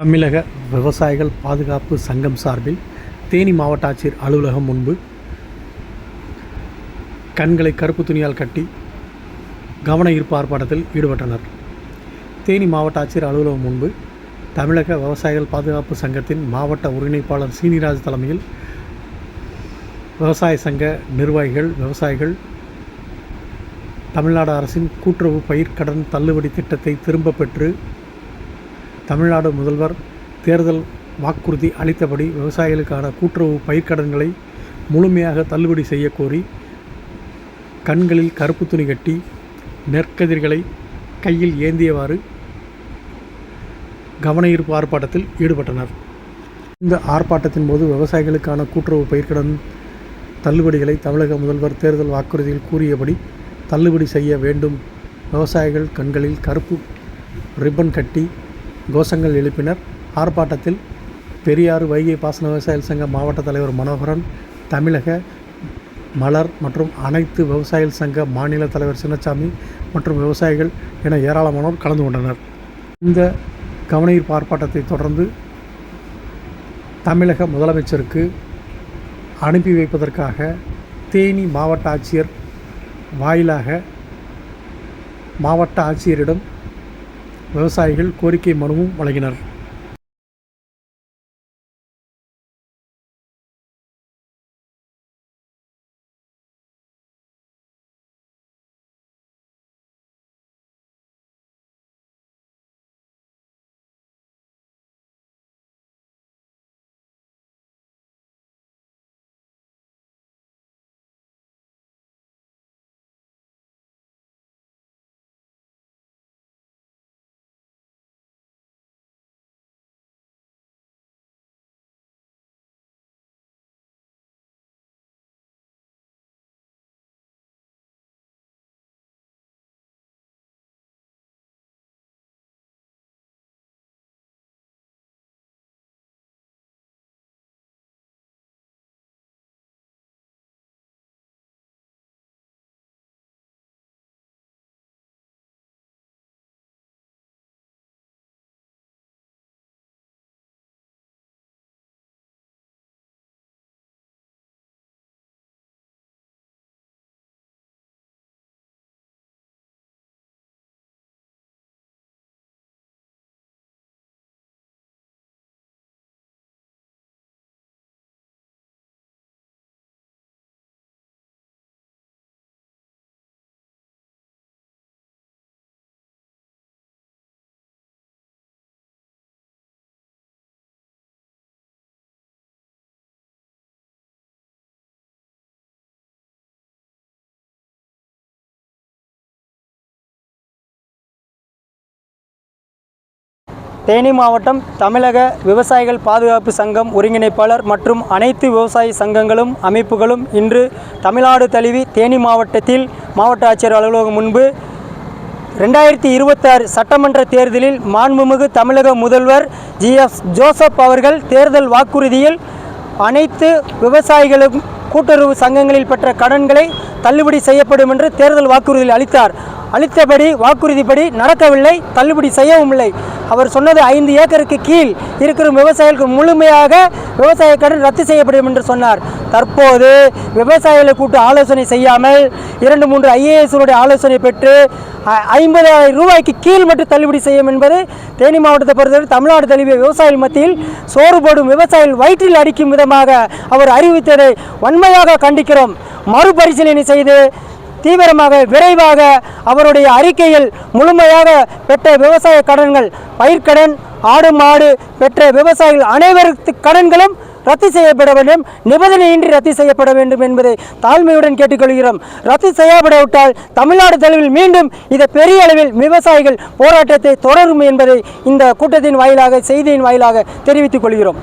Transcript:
தமிழக விவசாயிகள் பாதுகாப்பு சங்கம் சார்பில் தேனி மாவட்ட ஆட்சியர் அலுவலகம் முன்பு கண்களை கருப்பு துணியால் கட்டி கவன ஈர்ப்பு ஆர்ப்பாட்டத்தில் ஈடுபட்டனர். தேனி மாவட்ட ஆட்சியர் அலுவலகம் முன்பு தமிழக விவசாயிகள் பாதுகாப்பு சங்கத்தின் மாவட்ட ஒருங்கிணைப்பாளர் சீனிராஜ் தலைமையில் விவசாய சங்க நிர்வாகிகள், விவசாயிகள் தமிழ்நாடு அரசின் கூட்டுறவு பயிர்க்கடன் தள்ளுபடி திட்டத்தை திரும்ப பெற்று தமிழ்நாடு முதல்வர் தேர்தல் வாக்குறுதி அளித்தபடி விவசாயிகளுக்கான கூட்டுறவு பயிர்க்கடன்களை முழுமையாக தள்ளுபடி செய்ய கோரி கண்களில் கருப்பு துணி கட்டி நெற்கதிர்களை கையில் ஏந்தியவாறு கவன ஈர்ப்பு ஆர்ப்பாட்டத்தில் ஈடுபட்டனர். இந்த ஆர்ப்பாட்டத்தின் போது விவசாயிகளுக்கான கூட்டுறவு பயிர்க்கடன் தள்ளுபடிகளை தமிழக முதல்வர் தேர்தல் வாக்குறுதியில் கூறியபடி தள்ளுபடி செய்ய வேண்டும். விவசாயிகள் கண்களில் கருப்பு ரிப்பன் கட்டி கோஷங்கள் எழுப்பினர். ஆர்ப்பாட்டத்தில் பெரியாறு வைகை பாசன விவசாயிகள் சங்க மாவட்ட தலைவர் மனோகரன், தமிழக மலர் மற்றும் அனைத்து விவசாயிகள் சங்க மாநில தலைவர் சின்னசாமி மற்றும் விவசாயிகள் என ஏராளமானோர் கலந்து கொண்டனர். இந்த கவனஈர்ப்பு ஆர்ப்பாட்டத்தை தொடர்ந்து தமிழக முதலமைச்சருக்கு அனுப்பி வைப்பதற்காக தேனி மாவட்ட ஆட்சியர் வாயிலாக மாவட்ட ஆட்சியரிடம் விவசாயிகள் கோரிக்கை மனுவும் வழங்கினர். தேனி மாவட்டம் தமிழக விவசாயிகள் பாதுகாப்பு சங்கம் ஒருங்கிணைப்பாளர் மற்றும் அனைத்து விவசாய சங்கங்களும் அமைப்புகளும் இன்று தமிழ்நாடு தழுவி தேனி மாவட்டத்தில் மாவட்ட ஆட்சியர் அலுவலகம் முன்பு 2026 சட்டமன்ற தேர்தலில் மாண்புமிகு தமிழக முதல்வர் GF ஜோசப் அவர்கள் தேர்தல் வாக்குறுதியில் அனைத்து விவசாயிகளும் கூட்டுறவு சங்கங்களில் பெற்ற கடன்களை தள்ளுபடி செய்யப்படும் என்று தேர்தல் வாக்குறுதியில் அளித்தபடி வாக்குறுதிப்படி நடக்கவில்லை, தள்ளுபடி செய்யவும் இல்லை. அவர் சொன்னது 5 ஏக்கருக்கு கீழ் இருக்கிற விவசாயிகளுக்கு முழுமையாக விவசாய கடன் ரத்து செய்யப்படும் என்று சொன்னார். தற்போது விவசாயிகளை கூட்டு ஆலோசனை செய்யாமல் 2-3 IAS ஆலோசனை பெற்று 50,000 ரூபாய்க்கு கீழ் மட்டும் தள்ளுபடி செய்யும் என்பது தேனி மாவட்டத்தை பொறுத்தவரை தமிழ்நாடு தழுவிய விவசாயிகள் மத்தியில் சோறு போடும் விவசாயிகள் வயிற்றில் அடிக்கும் விதமாக அவர் அறிவித்ததை வன்மையாக கண்டிக்கிறோம். மறுபரிசீலனை செய்து தீவிரமாக விரைவாக அவருடைய அறிக்கையில் முழுமையாக பெற்ற விவசாய கடன்கள், பயிர்க்கடன், ஆடு மாடு பெற்ற விவசாயிகள் அனைவருக்கு கடன்களும் ரத்து செய்யப்பட வேண்டும், நிபந்தனையின்றி ரத்து செய்யப்பட வேண்டும் என்பதை தாழ்மையுடன் கேட்டுக்கொள்கிறோம். ரத்து செய்யப்படாவிட்டால் தமிழ்நாடு தளவில் மீண்டும் இதை பெரிய அளவில் விவசாயிகள் போராட்டத்தை தொடரும் என்பதை இந்த கூட்டத்தின் வாயிலாக, செய்தியின் வாயிலாக தெரிவித்துக் கொள்கிறோம்.